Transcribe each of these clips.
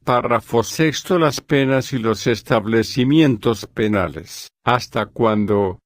Párrafo sexto. Las penas y los establecimientos penales. ¿Hasta cuándo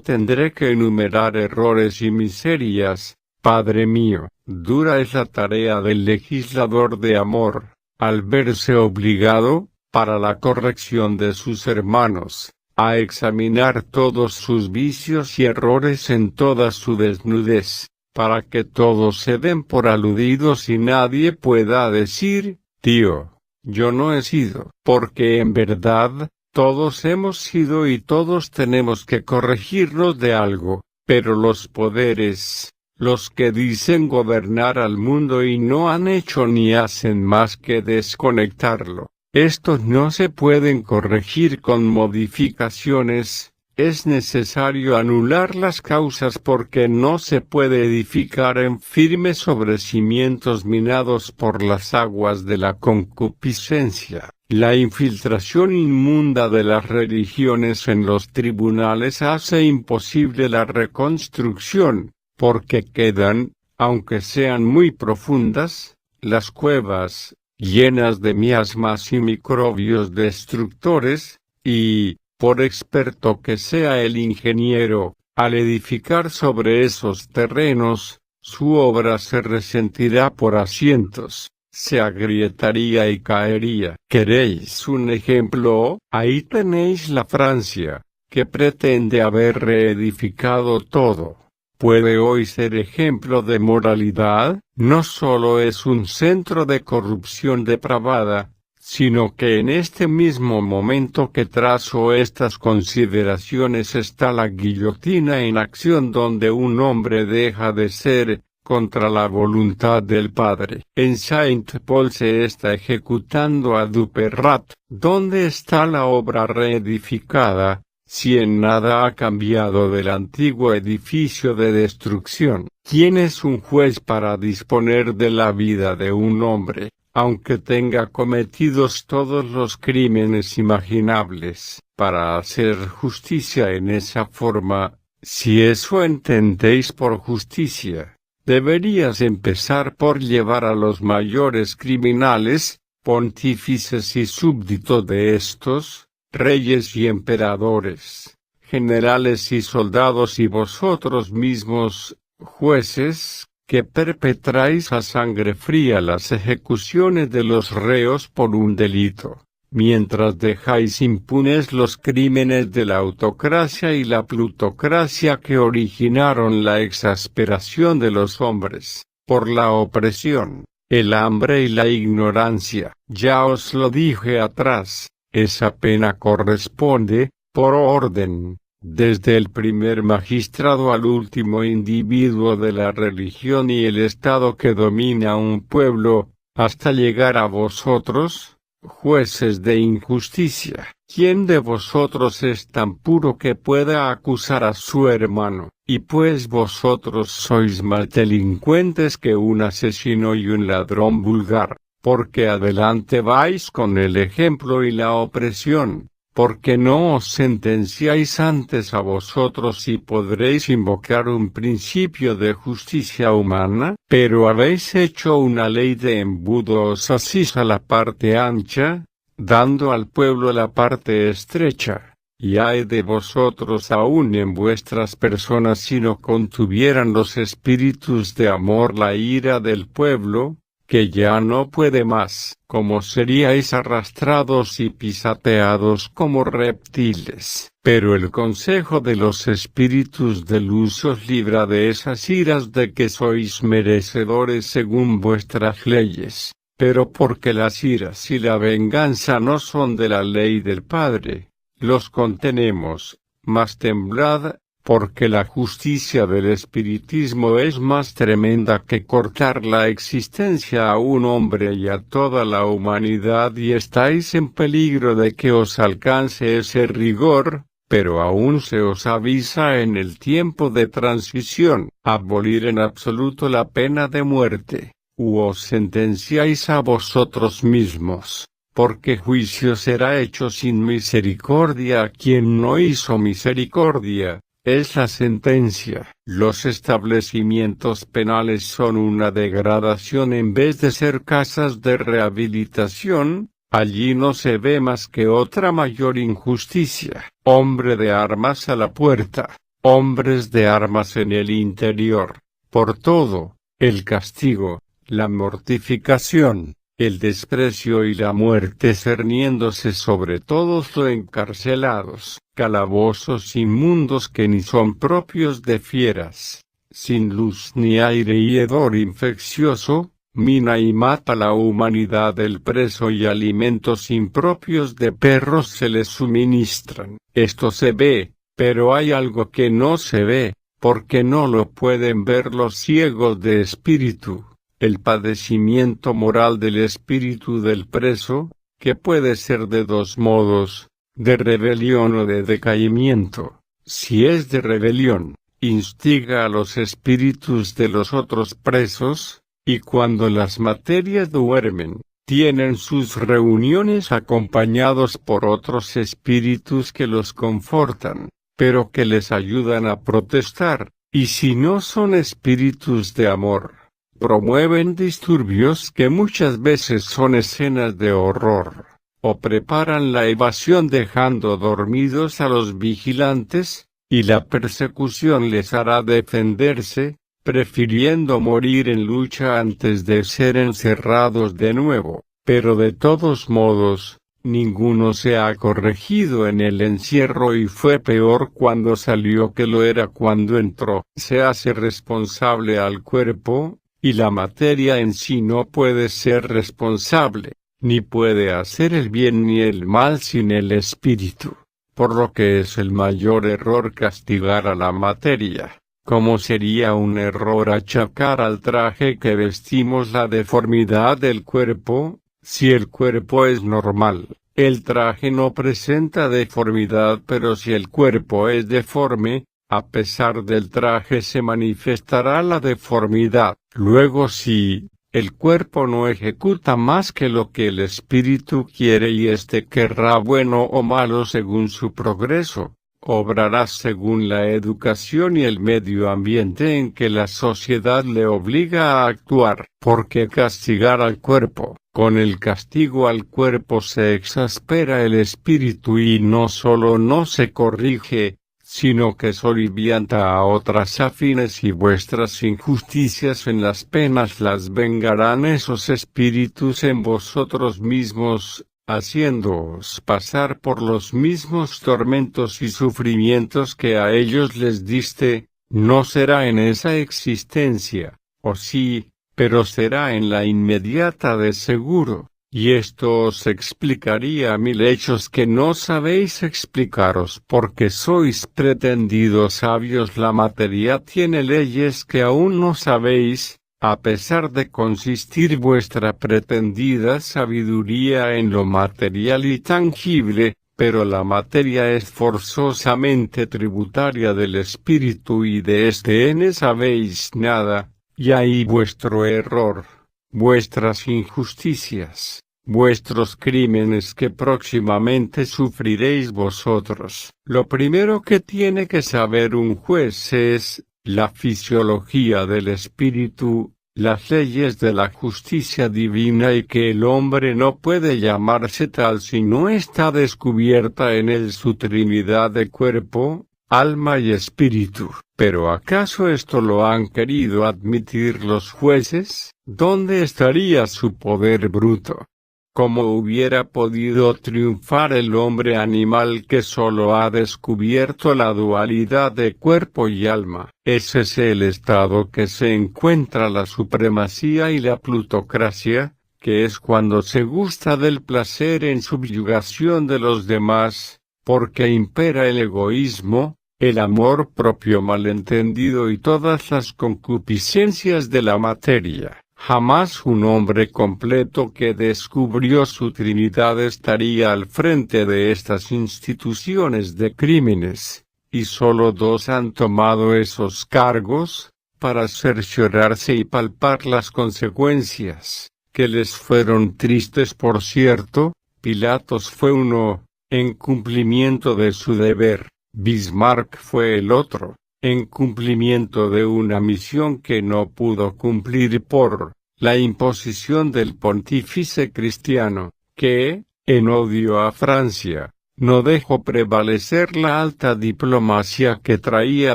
tendré que enumerar errores y miserias? Padre mío, dura es la tarea del legislador de amor, al verse obligado, para la corrección de sus hermanos, a examinar todos sus vicios y errores en toda su desnudez, para que todos se den por aludidos y nadie pueda decir, tío, yo no he sido, porque en verdad, todos hemos sido y todos tenemos que corregirnos de algo, pero los poderes, los que dicen gobernar al mundo y no han hecho ni hacen más que desconectarlo, estos no se pueden corregir con modificaciones. Es necesario anular las causas porque no se puede edificar en firmes sobre cimientos minados por las aguas de la concupiscencia. La infiltración inmunda de las religiones en los tribunales hace imposible la reconstrucción, porque quedan, aunque sean muy profundas, las cuevas, llenas de miasmas y microbios destructores, y, por experto que sea el ingeniero, al edificar sobre esos terrenos, su obra se resentirá por asientos, se agrietaría y caería. ¿Queréis un ejemplo? Ahí tenéis la Francia, que pretende haber reedificado todo. ¿Puede hoy ser ejemplo de moralidad? No solo es un centro de corrupción depravada, sino que en este mismo momento que trazo estas consideraciones está la guillotina en acción donde un hombre deja de ser, contra la voluntad del Padre. En Saint-Paul se está ejecutando a Duperrat. ¿Dónde está la obra reedificada, si en nada ha cambiado del antiguo edificio de destrucción? ¿Quién es un juez para disponer de la vida de un hombre, aunque tenga cometidos todos los crímenes imaginables, para hacer justicia en esa forma? Si eso entendéis por justicia, deberías empezar por llevar a los mayores criminales, pontífices y súbditos de estos, reyes y emperadores, generales y soldados y vosotros mismos, jueces, que perpetráis a sangre fría las ejecuciones de los reos por un delito, mientras dejáis impunes los crímenes de la autocracia y la plutocracia que originaron la exasperación de los hombres, por la opresión, el hambre y la ignorancia. Ya os lo dije atrás, esa pena corresponde, por orden, desde el primer magistrado al último individuo de la religión y el estado que domina un pueblo, hasta llegar a vosotros, jueces de injusticia. ¿Quién de vosotros es tan puro que pueda acusar a su hermano? Y pues vosotros sois más delincuentes que un asesino y un ladrón vulgar, porque adelante vais con el ejemplo y la opresión. Porque no os sentenciáis antes a vosotros y podréis invocar un principio de justicia humana, pero habéis hecho una ley de embudos así a la parte ancha, dando al pueblo la parte estrecha. Y ay de vosotros aún en vuestras personas si no contuvieran los espíritus de amor la ira del pueblo, que ya no puede más, como seríais arrastrados y pisateados como reptiles. Pero el consejo de los espíritus de luz os libra de esas iras de que sois merecedores según vuestras leyes, pero porque las iras y la venganza no son de la ley del Padre, los contenemos, mas temblad, porque la justicia del espiritismo es más tremenda que cortar la existencia a un hombre y a toda la humanidad y estáis en peligro de que os alcance ese rigor, pero aún se os avisa en el tiempo de transición, abolir en absoluto la pena de muerte, u os sentenciáis a vosotros mismos, porque juicio será hecho sin misericordia a quien no hizo misericordia. es la sentencia. Los establecimientos penales son una degradación en vez de ser casas de rehabilitación. Allí no se ve más que otra mayor injusticia. Hombre de armas a la puerta, hombres de armas en el interior. Por todo, el castigo, la mortificación, el desprecio y la muerte cerniéndose sobre todos los encarcelados, calabozos inmundos que ni son propios de fieras, sin luz ni aire y hedor infeccioso, mina y mata la humanidad del preso y alimentos impropios de perros se les suministran. Esto se ve, pero hay algo que no se ve, porque no lo pueden ver los ciegos de espíritu. El padecimiento moral del espíritu del preso, que puede ser de dos modos, de rebelión o de decaimiento. Si es de rebelión, instiga a los espíritus de los otros presos, y cuando las materias duermen, tienen sus reuniones acompañados por otros espíritus que los confortan, pero que les ayudan a protestar, y si no son espíritus de amor, promueven disturbios que muchas veces son escenas de horror, o preparan la evasión dejando dormidos a los vigilantes, y la persecución les hará defenderse, prefiriendo morir en lucha antes de ser encerrados de nuevo. Pero de todos modos, ninguno se ha corregido en el encierro y fue peor cuando salió que lo era cuando entró. Se hace responsable al cuerpo, y la materia en sí no puede ser responsable, ni puede hacer el bien ni el mal sin el espíritu, por lo que es el mayor error castigar a la materia. Como sería un error achacar al traje que vestimos la deformidad del cuerpo, si el cuerpo es normal, el traje no presenta deformidad, pero si el cuerpo es deforme, a pesar del traje se manifestará la deformidad. Luego si el cuerpo no ejecuta más que lo que el espíritu quiere y éste querrá bueno o malo según su progreso, obrará según la educación y el medio ambiente en que la sociedad le obliga a actuar, porque castigar al cuerpo, con el castigo al cuerpo se exaspera el espíritu y no solo no se corrige, sino que solivianta a otras afines y vuestras injusticias en las penas las vengarán esos espíritus en vosotros mismos, haciéndoos pasar por los mismos tormentos y sufrimientos que a ellos les diste. No será en esa existencia, o sí, pero será en la inmediata de seguro, y esto os explicaría 1000 hechos que no sabéis explicaros porque sois pretendidos sabios. La materia tiene leyes que aún no sabéis, a pesar de consistir vuestra pretendida sabiduría en lo material y tangible, pero la materia es forzosamente tributaria del espíritu y de este no sabéis nada, y ahí vuestro error, vuestras injusticias, vuestros crímenes que próximamente sufriréis vosotros. Lo primero que tiene que saber un juez es la fisiología del espíritu, las leyes de la justicia divina y que el hombre no puede llamarse tal si no está descubierta en él su trinidad de cuerpo, alma y espíritu. ¿Pero acaso esto lo han querido admitir los jueces? ¿Dónde estaría su poder bruto? ¿Cómo hubiera podido triunfar el hombre animal que solo ha descubierto la dualidad de cuerpo y alma? Ese es el estado que se encuentra la supremacía y la plutocracia, que es cuando se gusta del placer en subyugación de los demás, porque impera el egoísmo, el amor propio malentendido y todas las concupiscencias de la materia. Jamás un hombre completo que descubrió su Trinidad estaría al frente de estas instituciones de crímenes, y solo 2 han tomado esos cargos, para cerciorarse y palpar las consecuencias, que les fueron tristes por cierto. Pilatos fue uno, en cumplimiento de su deber, Bismarck fue el otro, en cumplimiento de una misión que no pudo cumplir por la imposición del pontífice cristiano, que, en odio a Francia, no dejó prevalecer la alta diplomacia que traía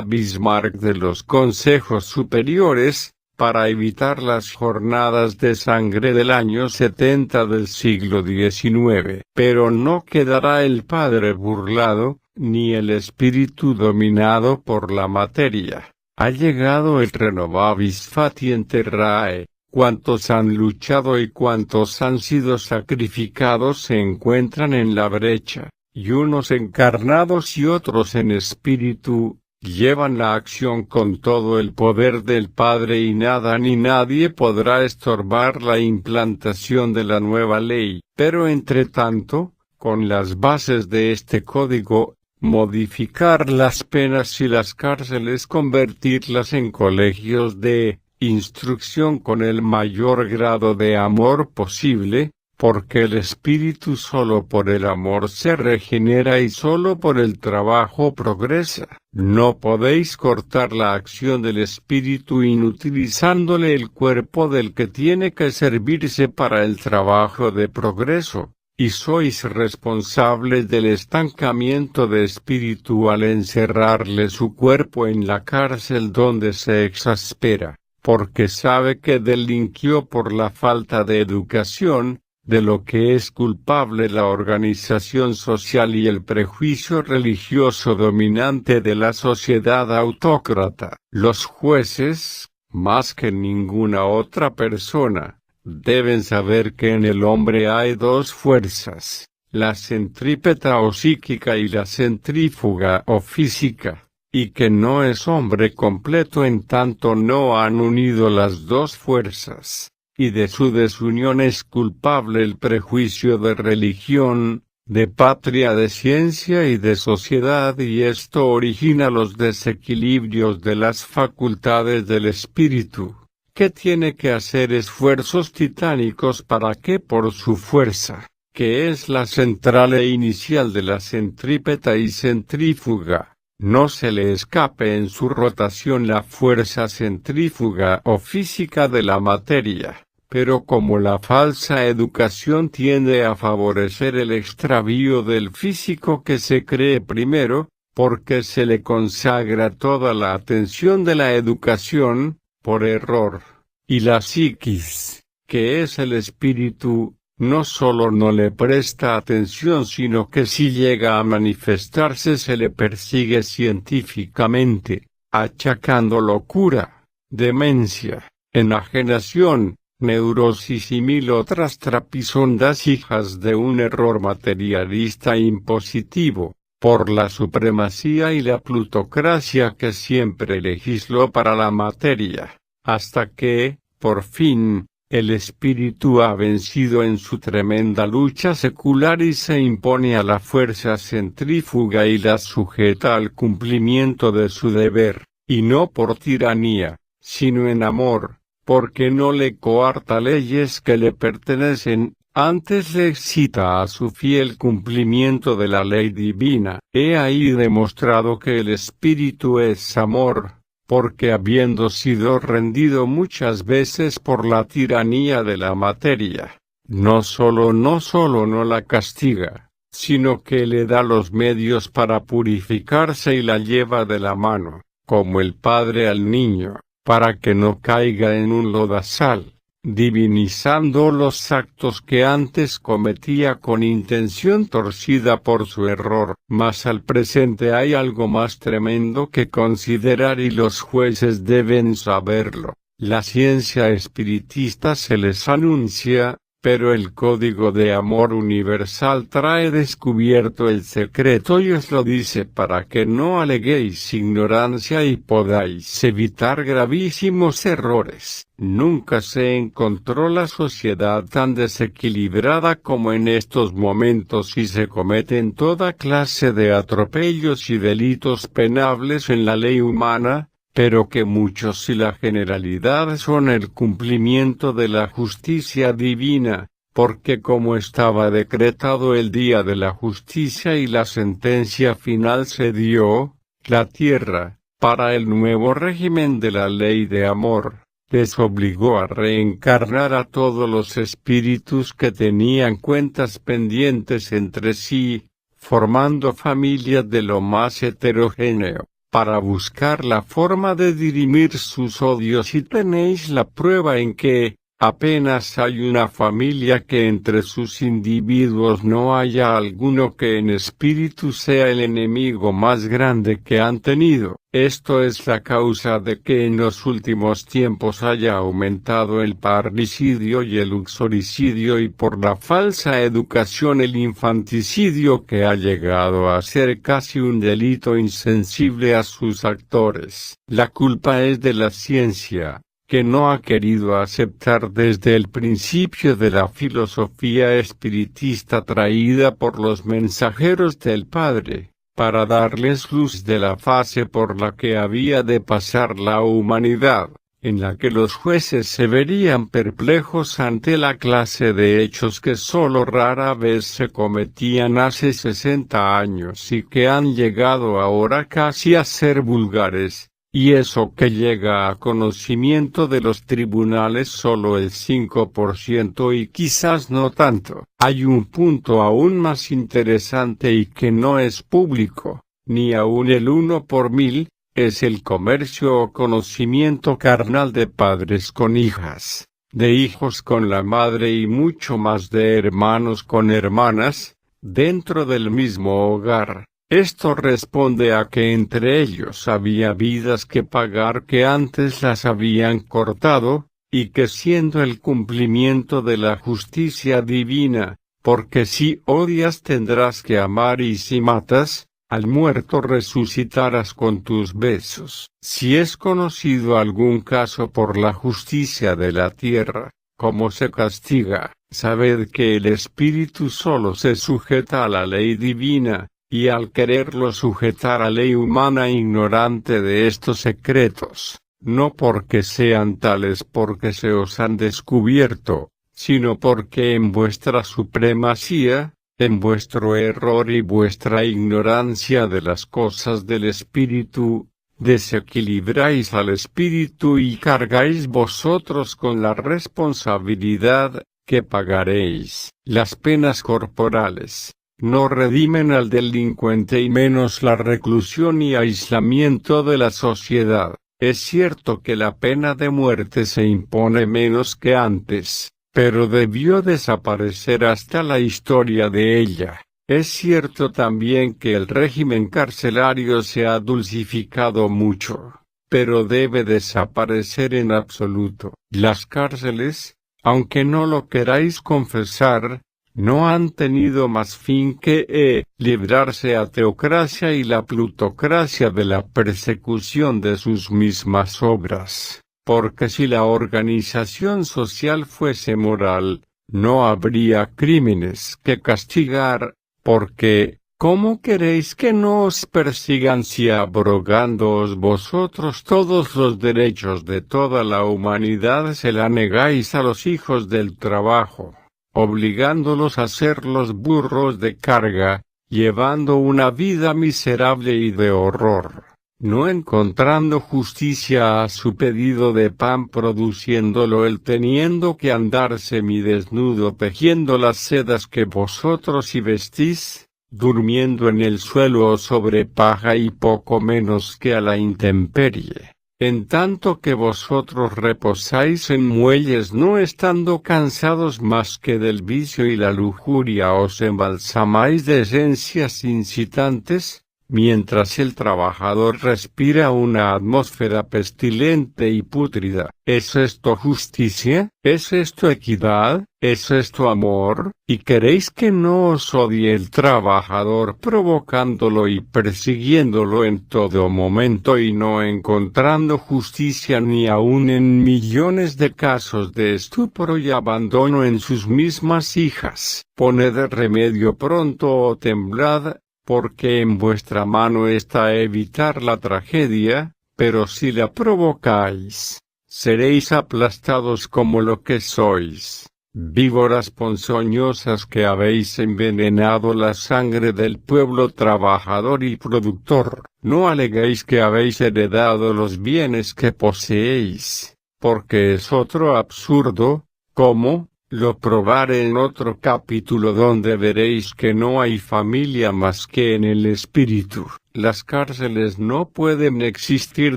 Bismarck de los consejos superiores, para evitar las jornadas de sangre del año 70 del siglo XIX. Pero no quedará el padre burlado, ni el espíritu dominado por la materia. Ha llegado el renovabis faciente terrae. Cuantos han luchado y cuantos han sido sacrificados se encuentran en la brecha, y unos encarnados y otros en espíritu, llevan la acción con todo el poder del Padre y nada ni nadie podrá estorbar la implantación de la nueva ley. Pero entre tanto, con las bases de este código, modificar las penas y las cárceles, convertirlas en colegios de instrucción con el mayor grado de amor posible, porque el espíritu solo por el amor se regenera y solo por el trabajo progresa. No podéis cortar la acción del espíritu inutilizándole el cuerpo del que tiene que servirse para el trabajo de progreso, y sois responsables del estancamiento de espíritu al encerrarle su cuerpo en la cárcel donde se exaspera, porque sabe que delinquió por la falta de educación, de lo que es culpable la organización social y el prejuicio religioso dominante de la sociedad autócrata. Los jueces, más que ninguna otra persona, deben saber que en el hombre hay dos fuerzas, la centrípeta o psíquica y la centrífuga o física, y que no es hombre completo en tanto no han unido las dos fuerzas. Y de su desunión es culpable el prejuicio de religión, de patria, de ciencia y de sociedad, y esto origina los desequilibrios de las facultades del espíritu, que tiene que hacer esfuerzos titánicos para que por su fuerza, que es la central e inicial de la centrípeta y centrífuga, no se le escape en su rotación la fuerza centrífuga o física de la materia. Pero como la falsa educación tiende a favorecer el extravío del físico que se cree primero, porque se le consagra toda la atención de la educación, por error, y la psiquis, que es el espíritu, no solo no le presta atención sino que si llega a manifestarse se le persigue científicamente, achacando locura, demencia, enajenación, neurosis y mil otras trapisondas hijas de un error materialista impositivo, por la supremacía y la plutocracia que siempre legisló para la materia, hasta que, por fin, el espíritu ha vencido en su tremenda lucha secular y se impone a la fuerza centrífuga y la sujeta al cumplimiento de su deber, y no por tiranía, sino en amor, porque no le coarta leyes que le pertenecen, antes le excita a su fiel cumplimiento de la ley divina. He ahí demostrado que el espíritu es amor, porque habiendo sido rendido muchas veces por la tiranía de la materia, no solo no la castiga, sino que le da los medios para purificarse y la lleva de la mano, como el padre al niño, para que no caiga en un lodazal, divinizando los actos que antes cometía con intención torcida por su error. Mas al presente hay algo más tremendo que considerar y los jueces deben saberlo. La ciencia espiritista se les anuncia, pero el código de amor universal trae descubierto el secreto y os lo dice para que no aleguéis ignorancia y podáis evitar gravísimos errores. Nunca se encontró la sociedad tan desequilibrada como en estos momentos y se cometen toda clase de atropellos y delitos penables en la ley humana, pero que muchos y la generalidad son el cumplimiento de la justicia divina, porque como estaba decretado el día de la justicia y la sentencia final se dio, la tierra, para el nuevo régimen de la ley de amor, les obligó a reencarnar a todos los espíritus que tenían cuentas pendientes entre sí, formando familias de lo más heterogéneo, para buscar la forma de dirimir sus odios, y tenéis la prueba en que, apenas hay una familia que entre sus individuos no haya alguno que en espíritu sea el enemigo más grande que han tenido. Esto es la causa de que en los últimos tiempos haya aumentado el parricidio y el uxoricidio, y por la falsa educación el infanticidio, que ha llegado a ser casi un delito insensible a sus actores. La culpa es de la ciencia, que no ha querido aceptar desde el principio de la filosofía espiritista traída por los mensajeros del Padre, para darles luz de la fase por la que había de pasar la humanidad, en la que los jueces se verían perplejos ante la clase de hechos que sólo rara vez se cometían hace 60 años y que han llegado ahora casi a ser vulgares. Y eso que llega a conocimiento de los tribunales solo el 5% y quizás no tanto. Hay un punto aún más interesante y que no es público, ni aún el 1 por 1000, es el comercio o conocimiento carnal de padres con hijas, de hijos con la madre y mucho más de hermanos con hermanas, dentro del mismo hogar. Esto responde a que entre ellos había vidas que pagar que antes las habían cortado, y que siendo el cumplimiento de la justicia divina, porque si odias tendrás que amar y si matas, al muerto resucitarás con tus besos. Si es conocido algún caso por la justicia de la tierra, como se castiga, sabed que el espíritu solo se sujeta a la ley divina, y al quererlo sujetar a ley humana ignorante de estos secretos, no porque sean tales porque se os han descubierto, sino porque en vuestra supremacía, en vuestro error y vuestra ignorancia de las cosas del espíritu, desequilibráis al espíritu y cargáis vosotros con la responsabilidad, que pagaréis. Las penas corporales no redimen al delincuente y menos la reclusión y aislamiento de la sociedad. Es cierto que la pena de muerte se impone menos que antes, pero debió desaparecer hasta la historia de ella. Es cierto también que el régimen carcelario se ha dulcificado mucho, pero debe desaparecer en absoluto. Las cárceles, aunque no lo queráis confesar, no han tenido más fin que librarse a teocracia y la plutocracia de la persecución de sus mismas obras, porque si la organización social fuese moral, no habría crímenes que castigar, porque, ¿cómo queréis que no os persigan si abrogándoos vosotros todos los derechos de toda la humanidad se la negáis a los hijos del trabajo, obligándolos a ser los burros de carga, llevando una vida miserable y de horror, no encontrando justicia a su pedido de pan produciéndolo él teniendo que andar semidesnudo tejiendo las sedas que vosotros y vestís, durmiendo en el suelo o sobre paja y poco menos que a la intemperie? En tanto que vosotros reposáis en muelles no estando cansados más que del vicio y la lujuria os embalsamáis de esencias incitantes, mientras el trabajador respira una atmósfera pestilente y pútrida. ¿Es esto justicia? ¿Es esto equidad? ¿Es esto amor? ¿Y queréis que no os odie el trabajador provocándolo y persiguiéndolo en todo momento y no encontrando justicia ni aun en millones de casos de estupro y abandono en sus mismas hijas? Poned remedio pronto o temblad, porque en vuestra mano está evitar la tragedia, pero si la provocáis, seréis aplastados como lo que sois. víboras ponzoñosas que habéis envenenado la sangre del pueblo trabajador y productor, no aleguéis que habéis heredado los bienes que poseéis, porque es otro absurdo, como, lo probaré en otro capítulo donde veréis que no hay familia más que en el espíritu. Las cárceles no pueden existir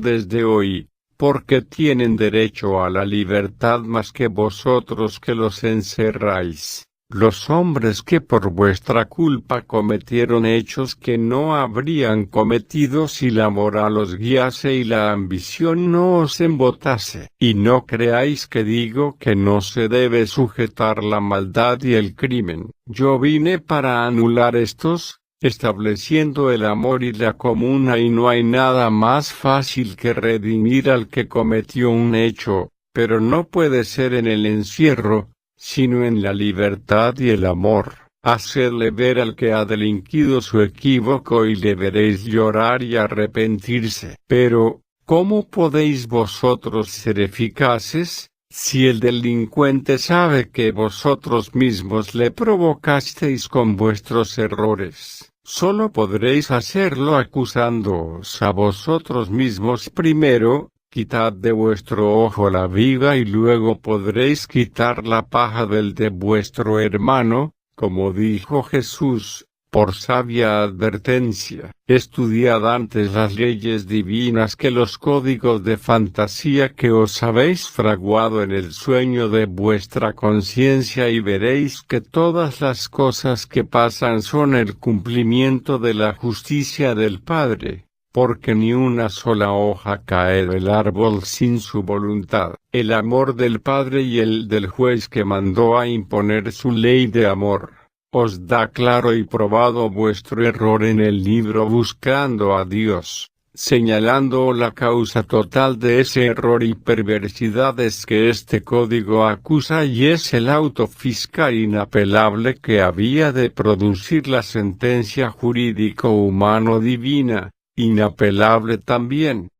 desde hoy, porque tienen derecho a la libertad más que vosotros que los encerráis. Los hombres que por vuestra culpa cometieron hechos que no habrían cometido si la moral os guiase y la ambición no os embotase. Y no creáis que digo que no se debe sujetar la maldad y el crimen. Yo vine para anular estos, estableciendo el amor y la comuna, y no hay nada más fácil que redimir al que cometió un hecho, pero no puede ser en el encierro, sino en la libertad y el amor. Hacedle ver al que ha delinquido su equívoco y le veréis llorar y arrepentirse. Pero, ¿cómo podéis vosotros ser eficaces, si el delincuente sabe que vosotros mismos le provocasteis con vuestros errores? Solo podréis hacerlo acusándoos a vosotros mismos primero. Quitad de vuestro ojo la viga y luego podréis quitar la paja del de vuestro hermano, como dijo Jesús, por sabia advertencia. Estudiad antes las leyes divinas que los códigos de fantasía que os habéis fraguado en el sueño de vuestra conciencia, y veréis que todas las cosas que pasan son el cumplimiento de la justicia del Padre. Porque ni una sola hoja cae del árbol sin su voluntad. El amor del Padre y el del juez que mandó a imponer su ley de amor, os da claro y probado vuestro error en el libro buscando a Dios, señalando la causa total de ese error y perversidades que este código acusa, y es el auto fiscal inapelable que había de producir la sentencia jurídico humano divina. Inapelable también,